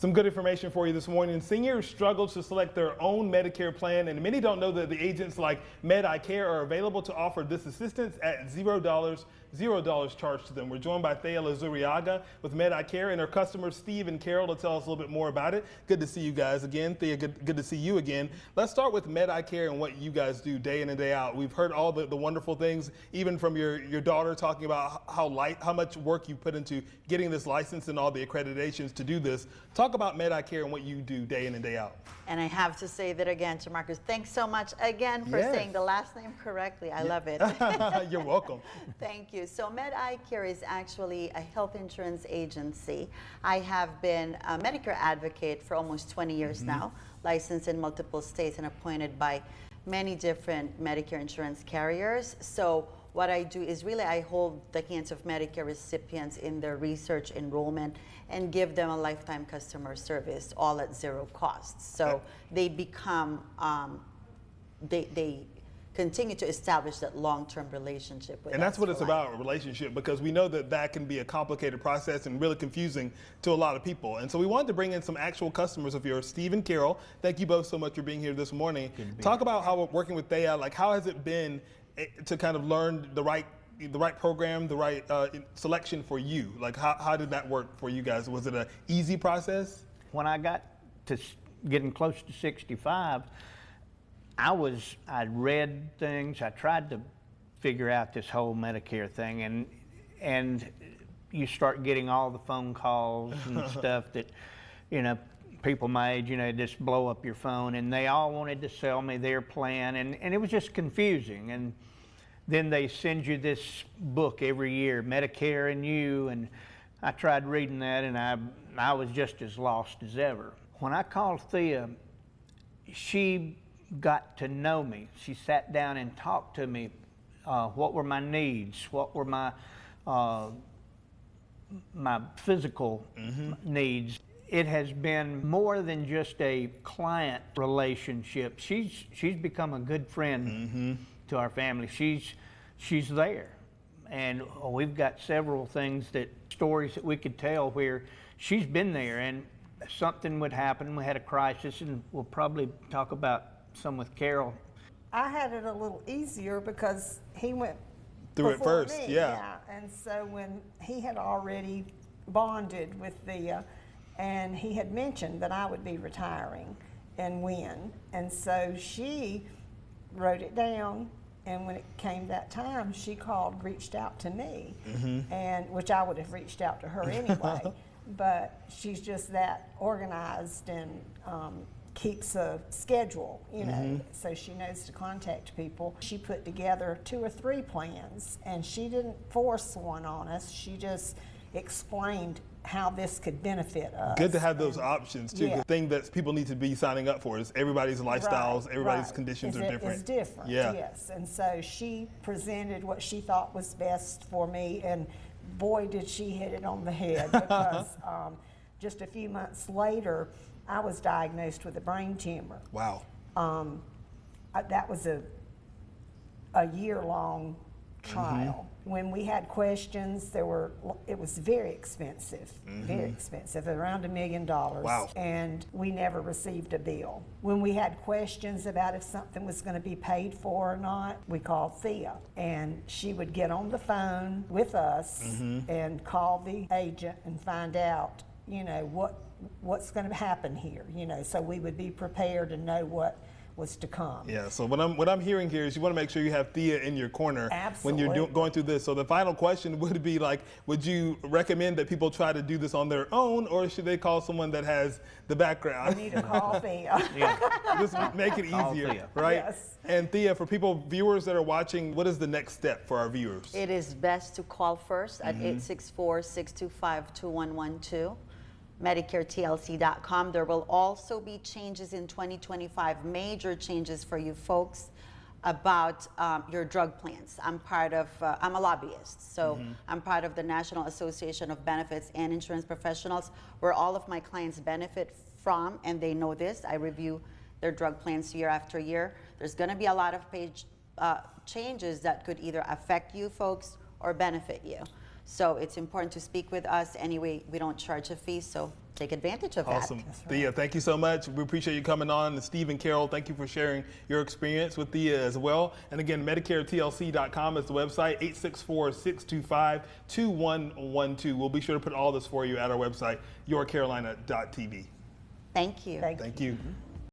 Some good information for you this morning. Seniors struggle to select their own Medicare plan, and many don't know that the agents like Med-I-Care are available to offer this assistance at $0 charged to them. We're joined by Thea Lazuriaga with Med-I-Care and her customers Steve and Carol to tell us a little bit more about it. Good to see you guys again. Thea, good to see you again. Let's start with Med-I-Care and what you guys do day in and day out. We've heard all the wonderful things, even from your daughter talking about how much work you put into getting this license and all the accreditations to do this. Talk about Med-I-Care and what you do day in and day out. And I have to say that again to Marcus, thanks so much again for saying the last name correctly. I love it. You're welcome. Thank you. So Med-I-Care is actually a health insurance agency. I have been a Medicare advocate for almost 20 years now, licensed in multiple states and appointed by many different Medicare insurance carriers. So what I do is really I hold the hands of Medicare recipients in their research enrollment and give them a lifetime customer service, all at zero cost. So they become, they continue to establish that long-term relationship with us. And that's what it's about, a relationship, because we know that that can be a complicated process and really confusing to a lot of people. And so we wanted to bring in some actual customers of yours, Steve and Carol. Thank you both so much for being here this morning. Talk about how we're working with Thea, like how has it been to kind of learn the right program, the right selection for you? Like how did that work for you guys? Was it an easy process? When I got to getting close to 65, I'd read things. I tried to figure out this whole Medicare thing, and you start getting all the phone calls and stuff that, people my age, just blow up your phone, and they all wanted to sell me their plan, and it was just confusing. And then they send you this book every year, Medicare and You, and I tried reading that, and I was just as lost as ever. When I called Thea, she got to know me. She sat down and talked to me. What were my needs? What were my physical needs? It has been more than just a client relationship. She's become a good friend to our family. She's there, and we've got several stories that we could tell where she's been there, and something would happen. We had a crisis, and we'll probably talk about some with Carol. I had it a little easier because he went through it first, me. Yeah. And so when he had already bonded with Thea, and he had mentioned that I would be retiring and when, and so she wrote it down, and when it came that time, she reached out to me, and which I would have reached out to her anyway, but she's just that organized and keeps a schedule, so she knows to contact people. She put together 2 or 3 plans, and she didn't force one on us. She just explained how this could benefit us. Good to have those options too. The thing that people need to be signing up for is everybody's lifestyles, everybody's conditions are different. It's different, yes. And so she presented what she thought was best for me, and boy did she hit it on the head, because just a few months later, I was diagnosed with a brain tumor. Wow. That was a year-long trial. When we had questions, it was very expensive, around $1 million. Wow. And we never received a bill. When we had questions about if something was going to be paid for or not, we called Thea, and she would get on the phone with us and call the agent and find out, what's going to happen here, so we would be prepared and know what was to come. Yeah, so what I'm hearing here is you want to make sure you have Thea in your corner when you're going through this. So the final question would be would you recommend that people try to do this on their own, or should they call someone that has the background? You need to call Thea. Just make it easier, right? Yes. And Thea, for viewers that are watching, what is the next step for our viewers? It is best to call first at 864-625-2112. MedicareTLC.com. There will also be changes in 2025, major changes for you folks about your drug plans. I'm a lobbyist, so I'm part of the National Association of Benefits and Insurance Professionals, where all of my clients benefit from, and they know this. I review their drug plans year after year. There's going to be a lot of changes that could either affect you folks or benefit you. So it's important to speak with us. Anyway, we don't charge a fee, so take advantage of Awesome. that. Thea, thank you so much. We appreciate you coming on. And Steve and Carol, thank you for sharing your experience with Thea as well. And again, MedicareTLC.com is the website, 864-625-2112. We'll be sure to put all this for you at our website, yourcarolina.tv. Thank you. Thank you.